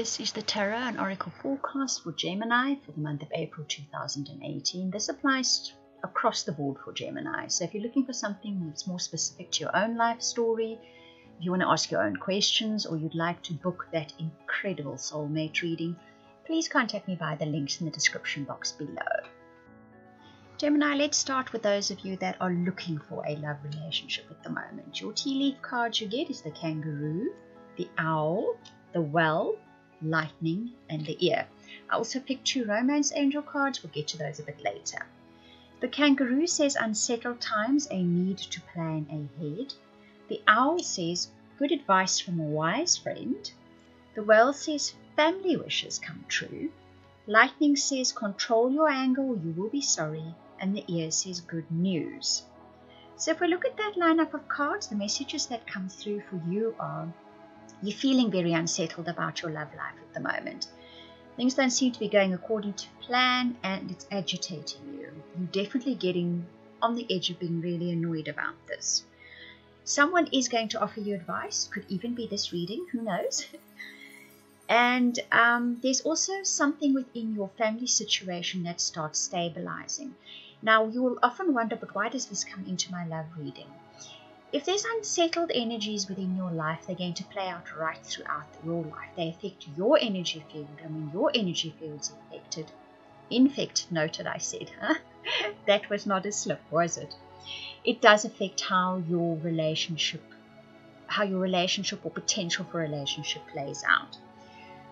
This is the Tarot and Oracle forecast for Gemini for the month of April 2018. This applies across the board for Gemini. So if you're looking for something that's more specific to your own life story, if you want to ask your own questions, or you'd like to book that incredible soulmate reading, please contact me via the links in the description box below. Gemini, let's start with those of you that are looking for a love relationship at the moment. Your tea leaf cards you get is the kangaroo, the owl, the well, lightning, and the ear. I also picked 2 romance angel cards. We'll get to those a bit later. The kangaroo says unsettled times, a need to plan ahead. The owl says good advice from a wise friend. The well says family wishes come true. Lightning says control your anger or you will be sorry. And the ear says good news. So if we look at that lineup of cards, the messages that come through for you are: you're feeling very unsettled about your love life at the moment. Things don't seem to be going according to plan and it's agitating you. You're definitely getting on the edge of being really annoyed about this. Someone is going to offer you advice. Could even be this reading, who knows? And there's also something within your family situation that starts stabilizing. Now, you will often wonder, but why does this come into my love reading? If there's unsettled energies within your life, they're going to play out right throughout your life. They affect your energy field, and when your energy field's infected, noted I said, huh? That was not a slip, was it? It does affect how your relationship or potential for a relationship plays out.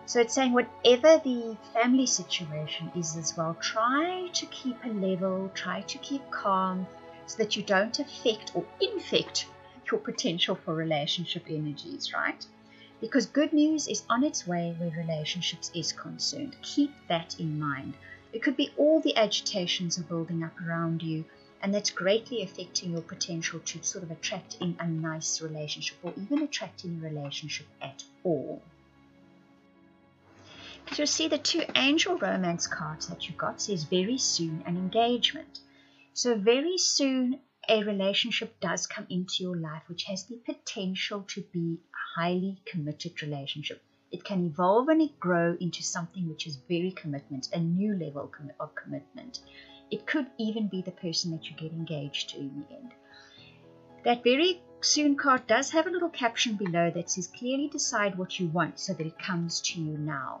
So it's saying whatever the family situation is as well, try to keep a level, try to keep calm, so that you don't affect or infect your potential for relationship energies, right? Because good news is on its way where relationships is concerned. Keep that in mind. It could be all the agitations are building up around you, and that's greatly affecting your potential to sort of attract in a nice relationship, or even attract in a relationship at all. Because you'll see the 2 angel romance cards that you got says very soon an engagement. So very soon a relationship does come into your life which has the potential to be a highly committed relationship. It can evolve and grow into something which is very commitment, a new level of commitment. It could even be the person that you get engaged to in the end. That very soon card does have a little caption below that says clearly decide what you want so that it comes to you now.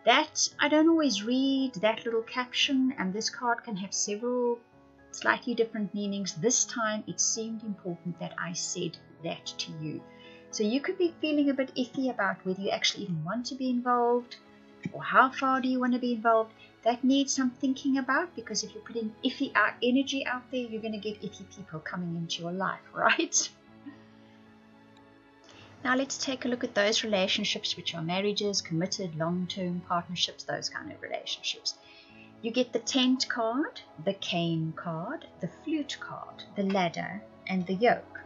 That I don't always read, that little caption, and this card can have several slightly different meanings. This time it seemed important that I said that to you. So you could be feeling a bit iffy about whether you actually even want to be involved, or how far do you want to be involved. That needs some thinking about, because if you're putting iffy energy out there, you're going to get iffy people coming into your life, right? Now let's take a look at those relationships which are marriages, committed, long-term partnerships, those kind of relationships. You get the tent card, the cane card, the flute card, the ladder, and the yoke.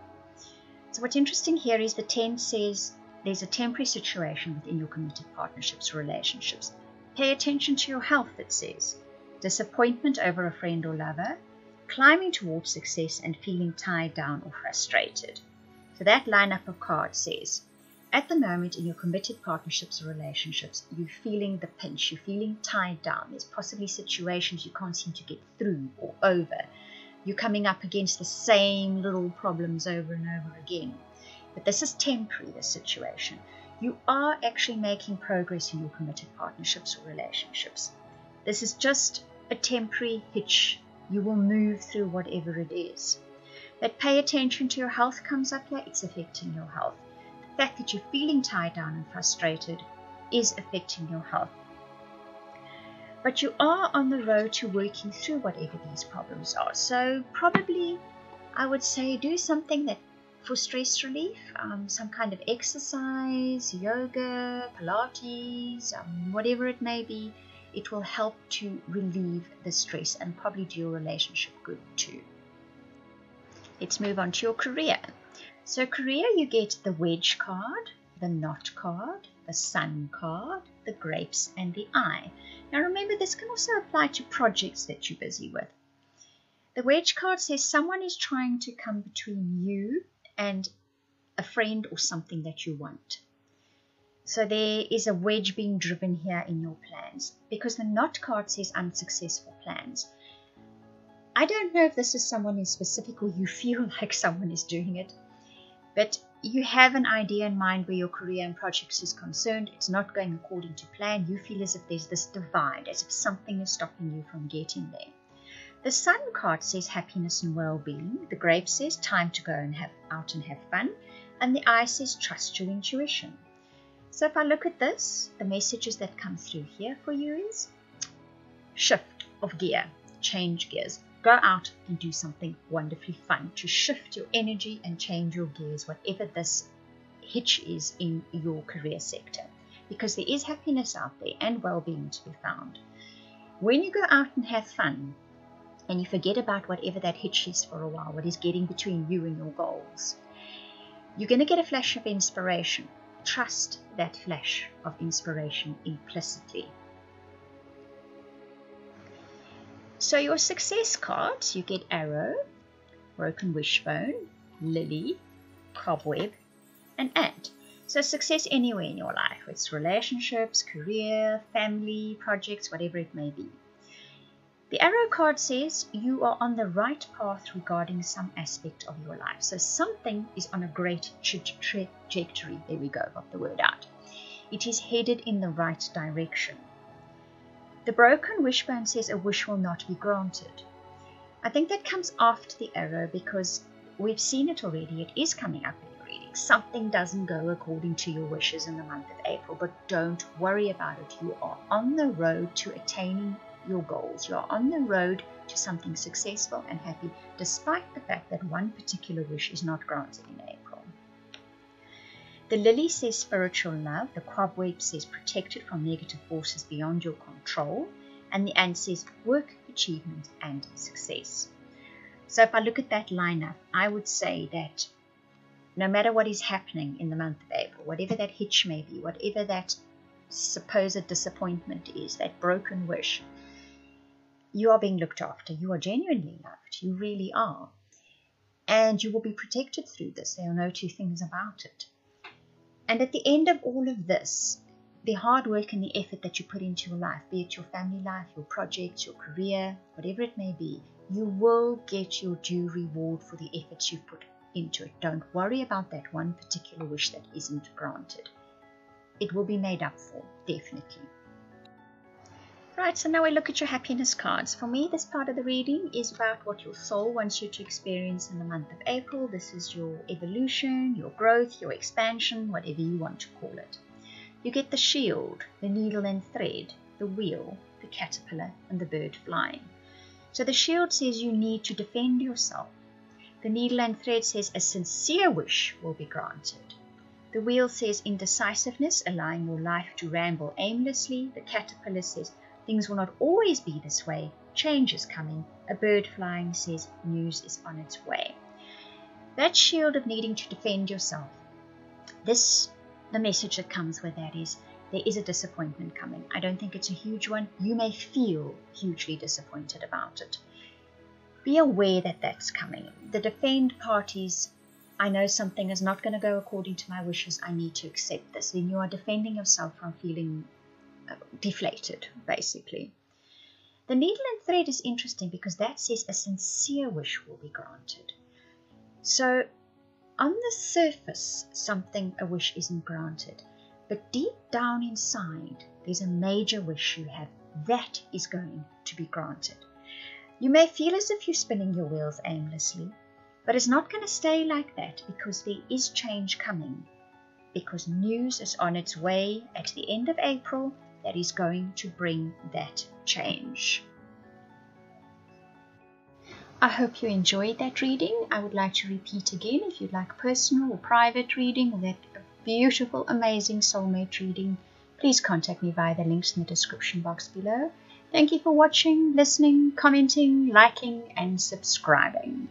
So what's interesting here is the tent says there's a temporary situation within your committed partnerships or relationships. Pay attention to your health, it says. Disappointment over a friend or lover, climbing towards success, and feeling tied down or frustrated. So that lineup of cards says, at the moment in your committed partnerships or relationships, you're feeling the pinch, you're feeling tied down. There's possibly situations you can't seem to get through or over. You're coming up against the same little problems over and over again. But this is temporary, this situation. You are actually making progress in your committed partnerships or relationships. This is just a temporary hitch. You will move through whatever it is. That pay attention to your health comes up here, it's affecting your health. The fact that you're feeling tied down and frustrated is affecting your health. But you are on the road to working through whatever these problems are. So probably I would say do something that for stress relief, some kind of exercise, yoga, Pilates, whatever it may be. It will help to relieve the stress and probably do your relationship good too. Let's move on to your career. So career, you get the wedge card, the knot card, the sun card, the grapes, and the eye. Now remember, this can also apply to projects that you're busy with. The wedge card says someone is trying to come between you and a friend or something that you want. So there is a wedge being driven here in your plans, because the knot card says unsuccessful plans. I don't know if this is someone in specific or you feel like someone is doing it, but you have an idea in mind where your career and projects is concerned. It's not going according to plan. You feel as if there's this divide, as if something is stopping you from getting there. The Sun card says happiness and well-being. The Grape says time to go and out and have fun. And the Eye says trust your intuition. So if I look at this, the messages that come through here for you is shift of gear, change gears. Go out and do something wonderfully fun to shift your energy and change your gears, whatever this hitch is in your career sector. Because there is happiness out there and well-being to be found. When you go out and have fun, and you forget about whatever that hitch is for a while, what is getting between you and your goals, you're going to get a flash of inspiration. Trust that flash of inspiration implicitly. So your success cards, you get arrow, broken wishbone, lily, cobweb, and ant. So success anywhere in your life. It's relationships, career, family, projects, whatever it may be. The arrow card says you are on the right path regarding some aspect of your life. So something is on a great trajectory. There we go, got the word out. It is headed in the right direction. The broken wishbone says a wish will not be granted. I think that comes after the arrow because we've seen it already. It is coming up in your reading. Something doesn't go according to your wishes in the month of April, but don't worry about it. You are on the road to attaining your goals. You are on the road to something successful and happy, despite the fact that one particular wish is not granted in April. The lily says spiritual love. The cobweb says protected from negative forces beyond your control. And the ant says work, achievement, and success. So if I look at that lineup, I would say that no matter what is happening in the month of April, whatever that hitch may be, whatever that supposed disappointment is, that broken wish, you are being looked after. You are genuinely loved. You really are. And you will be protected through this. There are no two things about it. And at the end of all of this, the hard work and the effort that you put into your life, be it your family life, your projects, your career, whatever it may be, you will get your due reward for the efforts you've put into it. Don't worry about that one particular wish that isn't granted. It will be made up for, definitely. Right, so now we look at your happiness cards. For me, this part of the reading is about what your soul wants you to experience in the month of April. This is your evolution, your growth, your expansion, whatever you want to call it. You get the shield, the needle and thread, the wheel, the caterpillar, and the bird flying. So the shield says you need to defend yourself. The needle and thread says a sincere wish will be granted. The wheel says indecisiveness, allowing your life to ramble aimlessly. The caterpillar says things will not always be this way. Change is coming. A bird flying says news is on its way. That shield of needing to defend yourself. The message that comes with that is there is a disappointment coming. I don't think it's a huge one. You may feel hugely disappointed about it. Be aware that that's coming. The defend parties, I know something is not going to go according to my wishes. I need to accept this. Then you are defending yourself from feeling deflated, basically. The needle and thread is interesting because that says a sincere wish will be granted. So on the surface, a wish isn't granted, but deep down inside, there's a major wish you have that is going to be granted. You may feel as if you're spinning your wheels aimlessly, but it's not going to stay like that because there is change coming, because news is on its way at the end of April that is going to bring that change. I hope you enjoyed that reading. I would like to repeat again, if you'd like personal or private reading or that beautiful, amazing soulmate reading, please contact me via the links in the description box below. Thank you for watching, listening, commenting, liking, and subscribing.